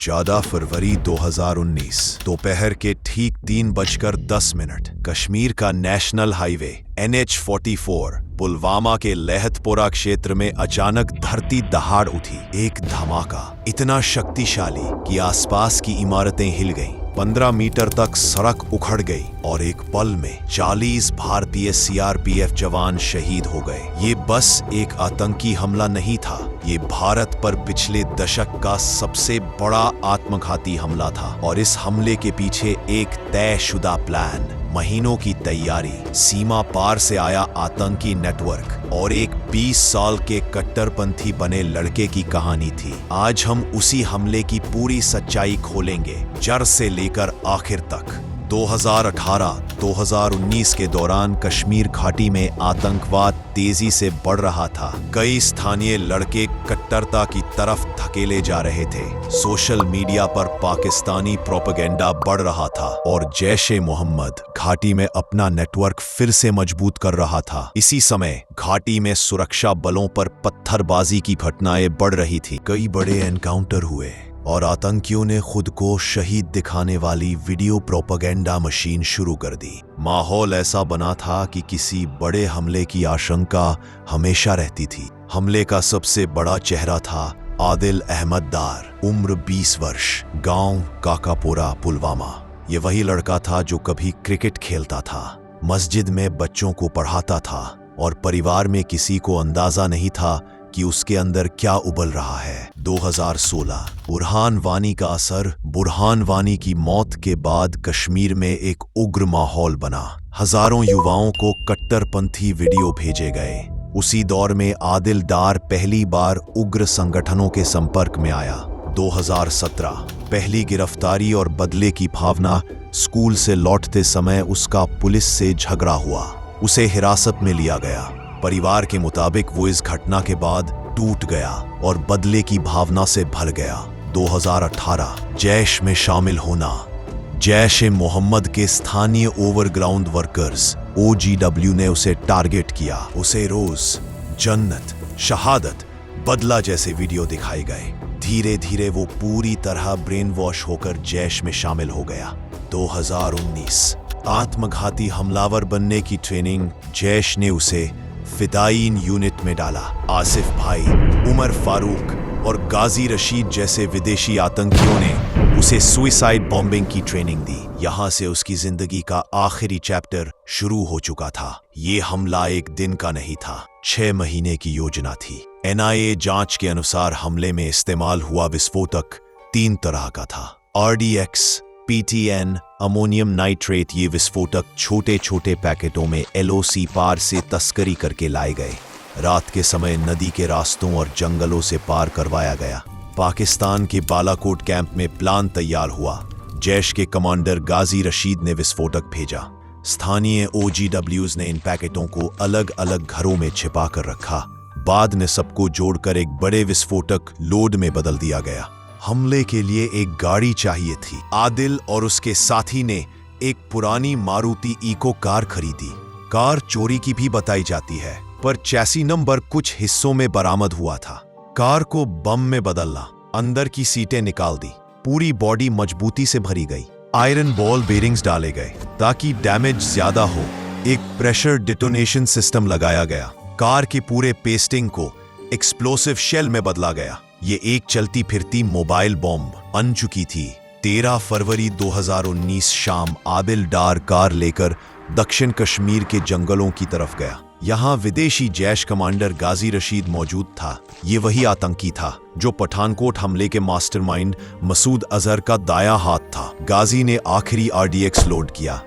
14 फरवरी 2019 दोपहर के ठीक 3:10 कश्मीर का नेशनल हाईवे NH-44 पुलवामा के लेहतपोरा क्षेत्र में अचानक धरती दहाड़ उठी। एक धमाका इतना शक्तिशाली कि आसपास की इमारतें हिल गईं। 15 मीटर तक सड़क उखड़ गई और एक पल में 40 भारतीय CRPF जवान शहीद हो गए। ये बस एक आतंकी हमला नहीं था, ये भारत पर पिछले दशक का सबसे बड़ा आत्मघाती हमला था। और इस हमले के पीछे एक तयशुदा प्लान, महीनों की तैयारी, सीमा पार से आया आतंकी नेटवर्क और एक 20 साल के कट्टरपंथी बने लड़के की कहानी थी। आज हम उसी हमले की पूरी सच्चाई खोलेंगे, जड़ से लेकर आखिर तक। 2018-2019 के दौरान कश्मीर घाटी में आतंकवाद तेजी से बढ़ रहा था। कई स्थानीय लड़के कट्टरता की तरफ धकेले जा रहे थे। सोशल मीडिया पर पाकिस्तानी प्रोपेगेंडा बढ़ रहा था और जैश-ए-मोहम्मद घाटी में अपना नेटवर्क फिर से मजबूत कर रहा था। इसी समय घाटी में सुरक्षा बलों पर पत्थरबाजी की घटनाएं बढ़ रही थी। कई बड़े एनकाउंटर हुए और आतंकियों ने खुद को शहीद दिखाने वाली वीडियो प्रोपेगेंडा मशीन शुरू कर दी। माहौल ऐसा बना था कि किसी बड़े हमले की आशंका हमेशा रहती थी। हमले का सबसे बड़ा चेहरा था आदिल अहमद डार, उम्र 20 वर्ष, गांव काकापोरा, पुलवामा। ये वही लड़का था जो कभी क्रिकेट खेलता था, मस्जिद में बच्चों को पढ़ाता था और परिवार में किसी को अंदाजा नहीं था कि उसके अंदर क्या उबल रहा है। 2016 बुरहान वानी का असर। बुरहान वानी की मौत के बाद कश्मीर में एक उग्र माहौल बना। हजारों युवाओं को कट्टरपंथी वीडियो भेजे गए। उसी दौर में आदिल डार पहली बार उग्र संगठनों के संपर्क में आया। 2017 पहली गिरफ्तारी और बदले की भावना। स्कूल से लौटते समय उसका पुलिस से झगड़ा हुआ, उसे हिरासत में लिया गया। परिवार के मुताबिक वो इस घटना के बाद टूट गया और बदले की भावना से भर गया। 2018 जैश में शामिल होना। जैश-ए-मोहम्मद के स्थानीय ओवरग्राउंड वर्कर्स OGW ने उसे टारगेट किया। उसे रोज जन्नत, शहादत, बदला जैसे वीडियो दिखाए गए। धीरे धीरे वो पूरी तरह ब्रेन वॉश होकर जैश में शामिल हो गया। 2019 आत्मघाती हमलावर बनने की ट्रेनिंग। जैश ने उसे फिदायीन यूनिट में डाला। आसिफ भाई, उमर फारूक और गाजी रशीद जैसे विदेशी आतंकियों ने उसे सुइसाइड बॉम्बिंग की ट्रेनिंग दी। यहां से उसकी जिंदगी का आखिरी चैप्टर शुरू हो चुका था। ये हमला एक दिन का नहीं था, 6 महीने की योजना थी। NIA जांच के अनुसार हमले में इस्तेमाल हुआ विस्फोटक 3 तरह का था। RDX, PTN, ammonium nitrate. ये विस्फोटक छोटे छोटे पैकेटों में LOC पार से तस्करी करके लाए गए। रात के समय नदी के रास्तों और जंगलों से पार करवाया गया। पाकिस्तान के बालाकोट कैंप में प्लान तैयार हुआ। जैश के कमांडर गाजी रशीद ने विस्फोटक भेजा। स्थानीय OGWs ने इन पैकेटों को अलग अलग घरों में छिपा कर रखा। बाद में सबको जोड़कर एक बड़े विस्फोटक लोड में बदल दिया गया। हमले के लिए एक गाड़ी चाहिए थी। आदिल और उसके साथी ने एक पुरानी मारुति इको कार खरीदी। कार चोरी की भी बताई जाती है, पर चैसी नंबर कुछ हिस्सों में बरामद हुआ था। कार को बम में बदलना, अंदर की सीटें निकाल दी, पूरी बॉडी मजबूती से भरी गई। आयरन बॉल बेरिंग्स डाले गए ताकि डैमेज ज्यादा हो। एक प्रेशर डिटोनेशन सिस्टम लगाया गया। कार के पूरे पेस्टिंग को एक्सप्लोसिव शेल में बदला गया। ये एक चलती फिरती मोबाइल बॉम्ब बन चुकी थी। 13 फरवरी 2019 शाम आदिल डार कार लेकर दक्षिण कश्मीर के जंगलों की तरफ गया। यहाँ विदेशी जैश कमांडर गाजी रशीद मौजूद था। ये वही आतंकी था जो पठानकोट हमले के मास्टरमाइंड मसूद अजहर का दायां हाथ था। गाजी ने आखिरी RDX लोड किया,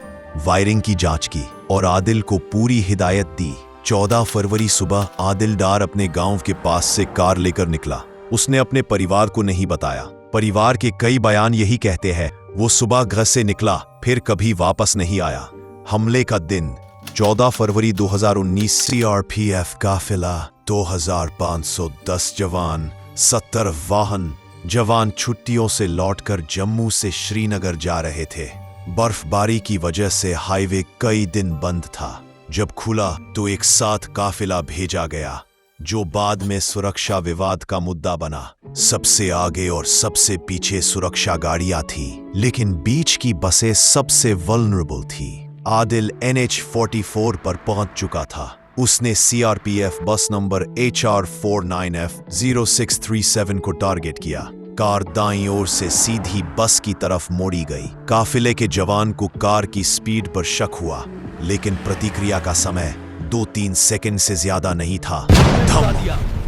वायरिंग की जांच की और आदिल को पूरी हिदायत दी। 14 फरवरी सुबह आदिल डार अपने गांव के पास से कार लेकर निकला। उसने अपने परिवार को नहीं बताया। परिवार के कई बयान यही कहते हैं, वो सुबह घर से निकला फिर कभी वापस नहीं आया। हमले का दिन 14 फरवरी 2019। CRPF काफिला 2510 जवान, 70 वाहन। जवान छुट्टियों से लौटकर जम्मू से श्रीनगर जा रहे थे। बर्फबारी की वजह से हाईवे कई दिन बंद था। जब खुला तो एक साथ काफिला भेजा गया। जो बाद में सुरक्षा विवाद का मुद्दा बना। सबसे आगे और सबसे पीछे सुरक्षा गाड़ियां थी, लेकिन बीच की बसें सबसे वल्नरेबल थी। आदिल NH-44 पर पहुंच चुका था। उसने CRPF बस नंबर HR49F0637 को टारगेट किया। कार दाईं ओर से सीधी बस की तरफ मोड़ी गई। काफिले के जवान को कार की स्पीड पर शक हुआ, लेकिन प्रतिक्रिया का समय 2-3 सेकंड से ज्यादा नहीं था।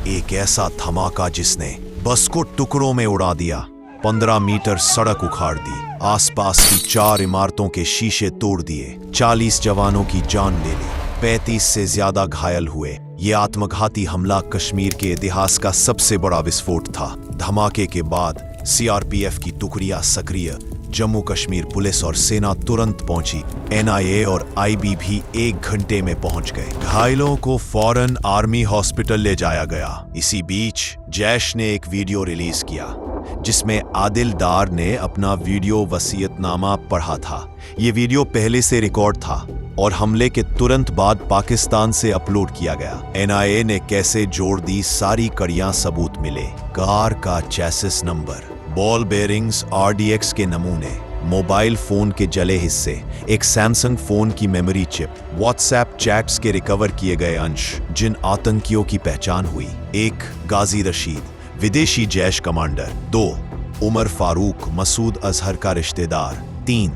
एक ऐसा धमाका जिसने बस को टुकड़ों में उड़ा दिया। 15 मीटर सड़क उखाड़ दी, आसपास की 4 इमारतों के शीशे तोड़ दिए, 40 जवानों की जान ले ली, 35 से ज्यादा घायल हुए। ये आत्मघाती हमला कश्मीर के इतिहास का सबसे बड़ा विस्फोट था। धमाके के बाद CRPF की टुकड़ियां सक्रिय, जम्मू कश्मीर पुलिस और सेना तुरंत पहुंची। NIA और IB भी 1 घंटे में पहुंच गए। घायलों को फौरन आर्मी हॉस्पिटल ले जाया गया। इसी बीच जैश ने एक वीडियो रिलीज किया, जिसमें आदिल डार ने अपना वीडियो वसीयतनामा पढ़ा था। ये वीडियो पहले से रिकॉर्ड था और हमले के तुरंत बाद पाकिस्तान से अपलोड किया गया। NIA ने कैसे जोड़ दी, सारी कड़ियां सबूत मिले। कार का chassis number, ball bearings, RDX के नमूने, मोबाइल फोन के जले हिस्से, एक सैमसंग फोन की मेमोरी चिप, व्हाट्सएप चैट्स के रिकवर किए गए अंश, जिन आतंकियों की पहचान हुई। 1 गाजी रशीद, विदेशी जैश कमांडर। 2 उमर फारूक, मसूद अजहर का रिश्तेदार। 3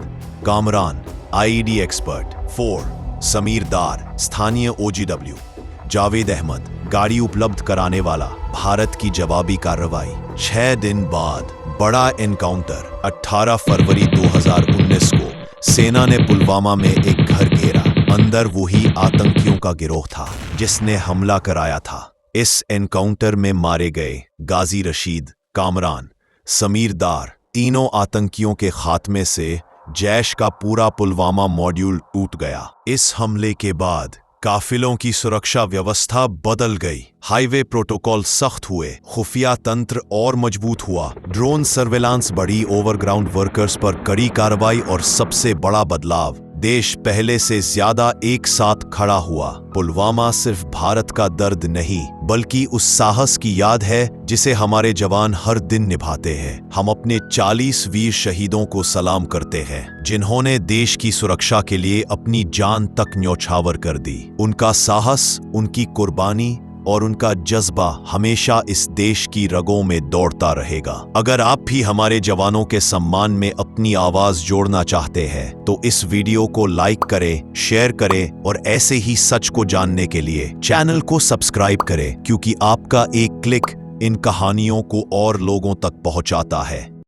कामरान, IED एक्सपर्ट। 4 समीर दार, स्थानीय OGW। जावेद अहमद, गाड़ी उपलब्ध कराने वाला। भारत की जवाबी कार्रवाई। 6 दिन बाद बड़ा एनकाउंटर। 18 फरवरी 2019 को सेना ने पुलवामा में एक घर घेरा। अंदर वही आतंकियों का गिरोह था जिसने हमला कराया था। इस एनकाउंटर में मारे गए गाजी रशीद, कामरान, समीर दार, तीनों आतंकियों के खात्मे से जैश का पूरा पुलवामा मॉड्यूल टूट गया। इस हमले के बाद काफिलों की सुरक्षा व्यवस्था बदल गई। हाईवे प्रोटोकॉल सख्त हुए, खुफिया तंत्र और मजबूत हुआ, ड्रोन सर्वेलांस बढ़ी, ओवरग्राउंड वर्कर्स पर कड़ी कार्रवाई और सबसे बड़ा बदलाव, देश पहले से ज्यादा एक साथ खड़ा हुआ। पुलवामा सिर्फ भारत का दर्द नहीं, बल्कि उस साहस की याद है जिसे हमारे जवान हर दिन निभाते हैं। हम अपने 40 वीर शहीदों को सलाम करते हैं, जिन्होंने देश की सुरक्षा के लिए अपनी जान तक न्यौछावर कर दी। उनका साहस, उनकी कुर्बानी और उनका जज्बा हमेशा इस देश की रगों में दौड़ता रहेगा। अगर आप भी हमारे जवानों के सम्मान में अपनी आवाज जोड़ना चाहते हैं तो इस वीडियो को लाइक करें, शेयर करें और ऐसे ही सच को जानने के लिए चैनल को सब्सक्राइब करें, क्योंकि आपका एक क्लिक इन कहानियों को और लोगों तक पहुंचाता है।